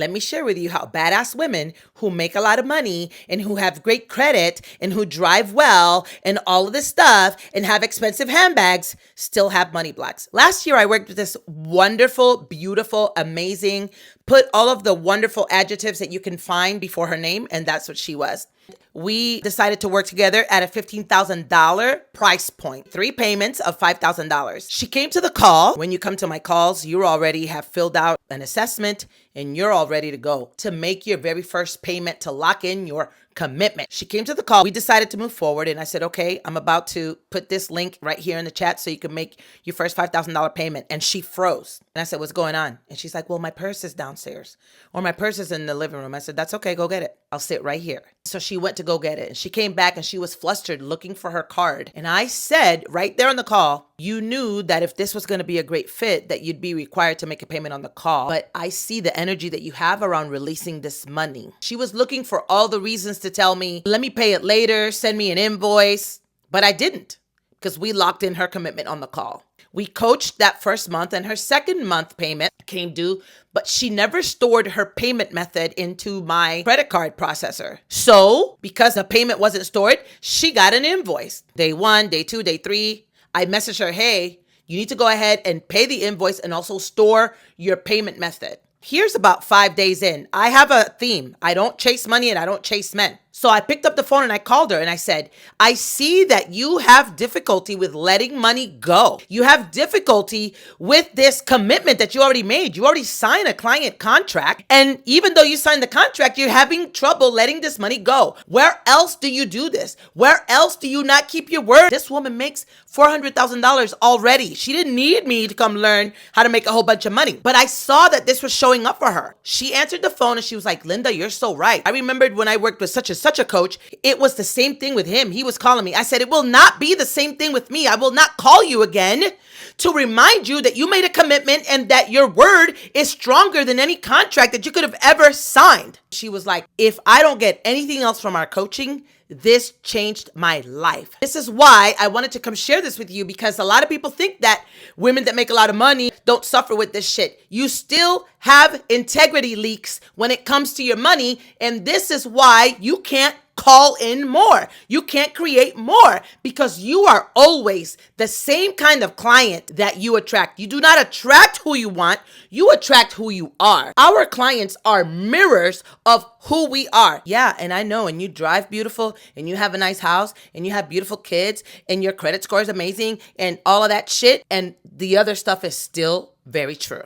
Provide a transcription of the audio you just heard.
Let me share with you how badass women who make a lot of money and who have great credit and who drive well and all of this stuff and have expensive handbags still have money blocks. Last year, I worked with this wonderful, beautiful, amazing, put all of the wonderful adjectives that you can find before her name, and that's what she was. We decided to work together at a $15,000 price point, 3 payments of $5,000. She came to the call. When you come to my calls, you already have filled out an assessment and you're all ready to go to make your very first payment to lock in your commitment. She came to the call. We decided to move forward and I said, okay, I'm about to put this link right here in the chat so you can make your first $5,000 payment. And she froze. And I said, what's going on? And she's like, well, my purse is downstairs or my purse is in the living room. I said, that's okay. Go get it. I'll sit right here. So she went to go get it and she came back and she was flustered looking for her card. And I said right there on the call, you knew that if this was going to be a great fit, that you'd be required to make a payment on the call. But I see the energy that you have around releasing this money. She was looking for all the reasons to tell me, let me pay it later, send me an invoice. But I didn't because we locked in her commitment on the call. We coached that first month and her second month payment came due, but she never stored her payment method into my credit card processor. So because the payment wasn't stored, she got an invoice. Day 1, day 2, day 3. I messaged her, hey, you need to go ahead and pay the invoice and also store your payment method. Here's about 5 days in. I have a theme. I don't chase money and I don't chase men. So I picked up the phone and I called her and I said, I see that you have difficulty with letting money go. You have difficulty with this commitment that you already made. You already signed a client contract. And even though you signed the contract, you're having trouble letting this money go. Where else do you do this? Where else do you not keep your word? This woman makes $400,000 already. She didn't need me to come learn how to make a whole bunch of money. But I saw that this was showing up for her. She answered the phone and she was like, Linda, you're so right. I remembered when I worked with such a coach, it was the same thing with him. He was calling me. I said, it will not be the same thing with me. I will not call you again to remind you that you made a commitment and that your word is stronger than any contract that you could have ever signed. She was like, if I don't get anything else from our coaching, this changed my life. This is why I wanted to come share this with you, because a lot of people think that women that make a lot of money don't suffer with this shit. You still have integrity leaks when it comes to your money. And this is why you can't call in more. You can't create more because you are always the same kind of client that you attract. You do not attract who you want. You attract who you are. Our clients are mirrors of who we are. Yeah, and I know, and you drive beautiful and you have a nice house and you have beautiful kids and your credit score is amazing and all of that shit. And the other stuff is still very true.